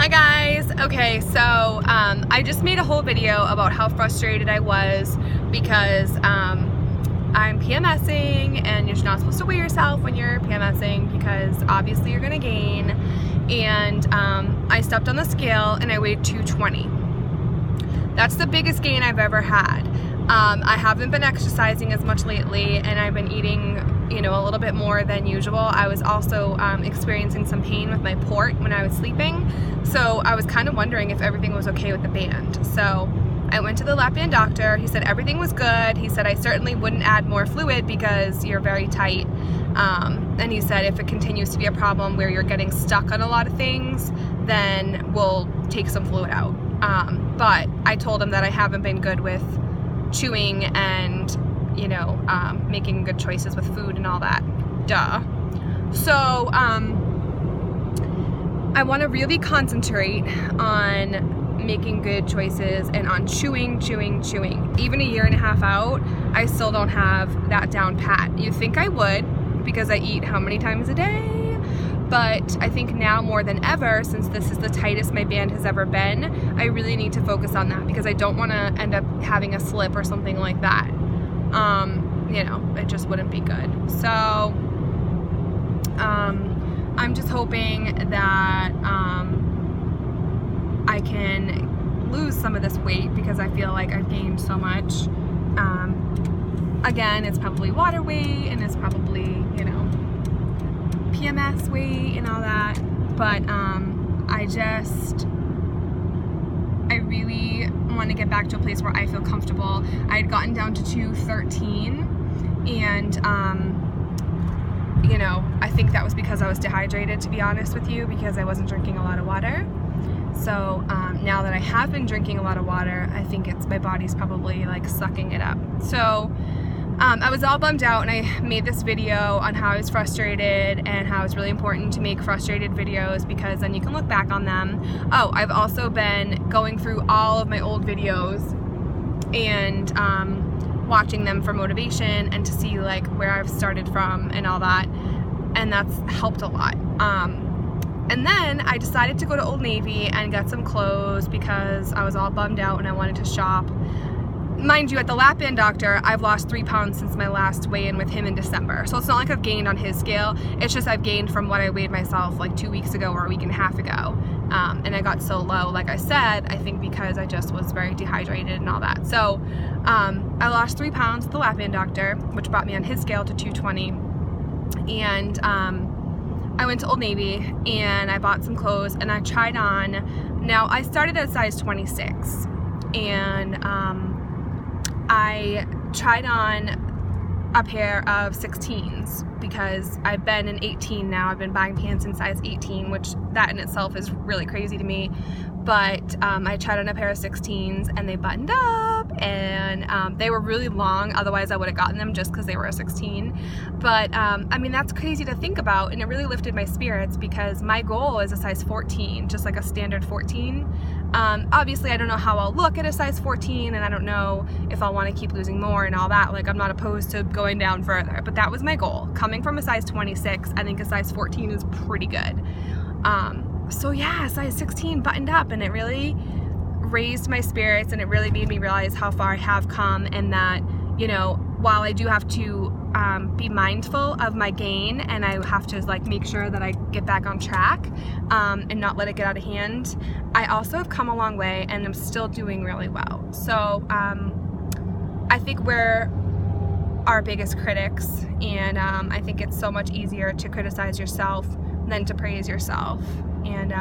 Hi guys. Okay, so I just made a whole video about how frustrated I was because I'm PMSing and you're not supposed to weigh yourself when you're PMSing because obviously you're gonna gain, and I stepped on the scale and I weighed 220. That's the biggest gain I've ever had. I haven't been exercising as much lately and I've been eating, you know, a little bit more than usual. I was also experiencing some pain with my port when I was sleeping, so I was kind of wondering if everything was okay with the band. So I went to the lap band doctor. He said everything was good. He said I certainly wouldn't add more fluid because you're very tight, and he said if it continues to be a problem where you're getting stuck on a lot of things, then we'll take some fluid out. But I told him that I haven't been good with chewing and, you know, making good choices with food and all that. Duh. So I want to really concentrate on making good choices and on chewing. Even a year and a half out, I still don't have that down pat. You'd think I would because I eat how many times a day? But I think now more than ever, since this is the tightest my band has ever been, I really need to focus on that because I don't want to end up having a slip or something like that. You know, it just wouldn't be good. So I'm just hoping that I can lose some of this weight because I feel like I've gained so much. Again, it's probably water weight and it's probably, you know, PMS weight and all that, but I really want to get back to a place where I feel comfortable. I had gotten down to 213 and you know, I think that was because I was dehydrated, to be honest with you, because I wasn't drinking a lot of water. So now that I have been drinking a lot of water, I think it's my body's probably like sucking it up. So I was all bummed out and I made this video on how I was frustrated and how it's really important to make frustrated videos because then you can look back on them. Oh, I've also been going through all of my old videos and watching them for motivation and to see like where I've started from and all that, and that's helped a lot. And then I decided to go to Old Navy and get some clothes because I was all bummed out and I wanted to shop. Mind you, at the lap band doctor, I've lost 3 pounds since my last weigh-in with him in December. So it's not like I've gained on his scale. It's just I've gained from what I weighed myself like 2 weeks ago or a week and a half ago. And I got so low, like I said, I think because I just was very dehydrated and all that. So I lost 3 pounds at the lap band doctor, which brought me on his scale to 220. And I went to Old Navy and I bought some clothes and I tried on. Now I started at size 26 and I tried on a pair of 16s because I've been an 18 now. I've been buying pants in size 18, which that in itself is really crazy to me. But I tried on a pair of 16s and they buttoned up and they were really long. Otherwise I would have gotten them just because they were a 16. But I mean, that's crazy to think about, and it really lifted my spirits because my goal is a size 14, just like a standard 14. Obviously I don't know how I'll look at a size 14 and I don't know if I'll want to keep losing more and all that. Like, I'm not opposed to going down further, but that was my goal. Coming from a size 26, I think a size 14 is pretty good. So yeah, size 16 buttoned up, and it really raised my spirits and it really made me realize how far I have come, and that, you know, while I do have to be mindful of my gain and I have to like make sure that I get back on track and not let it get out of hand, I also have come a long way and I'm still doing really well. So I think we're our biggest critics, and I think it's so much easier to criticize yourself than to praise yourself. And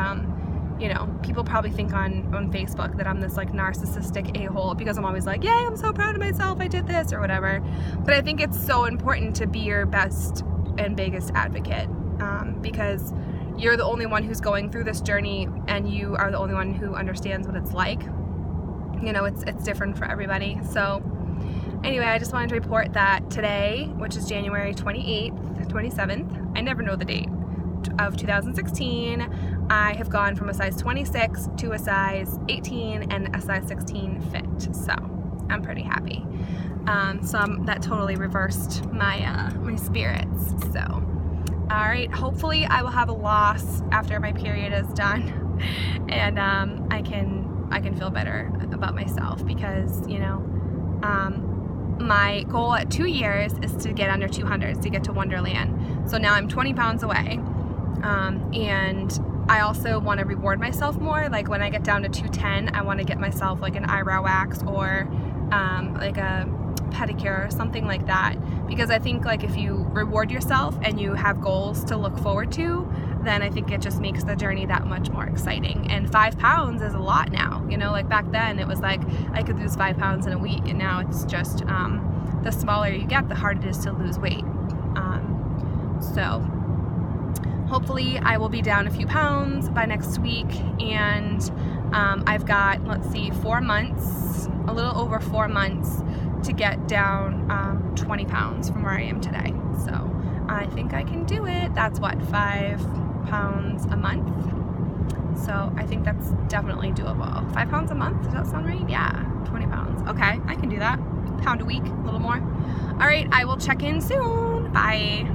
you know, people probably think on Facebook that I'm this like narcissistic a-hole because I'm always like, yay, I'm so proud of myself, I did this or whatever. But I think it's so important to be your best and biggest advocate because you're the only one who's going through this journey and you are the only one who understands what it's like. You know, it's different for everybody. So anyway, I just wanted to report that today, which is January 28th, 27th, I never know the date, of 2016, I have gone from a size 26 to a size 18 and a size 16 fit. So I'm pretty happy. That totally reversed my my spirits. So All right, hopefully I will have a loss after my period is done, and I can feel better about myself, because, you know, my goal at 2 years is to get under 200, to get to Wonderland. So now I'm 20 pounds away, and I also want to reward myself more. Like when I get down to 210, I want to get myself like an eyebrow wax or like a pedicure or something like that, because I think like if you reward yourself and you have goals to look forward to, then I think it just makes the journey that much more exciting. And 5 pounds is a lot now, you know, like back then it was like I could lose 5 pounds in a week, and now it's just the smaller you get, the harder it is to lose weight. So hopefully I will be down a few pounds by next week, and I've got, let's see, 4 months, a little over 4 months to get down 20 pounds from where I am today. So I think I can do it. That's what, 5 pounds a month? So I think that's definitely doable. 5 pounds a month, does that sound right? Yeah, 20 pounds. Okay, I can do that. Pound a week, a little more. All right, I will check in soon. Bye.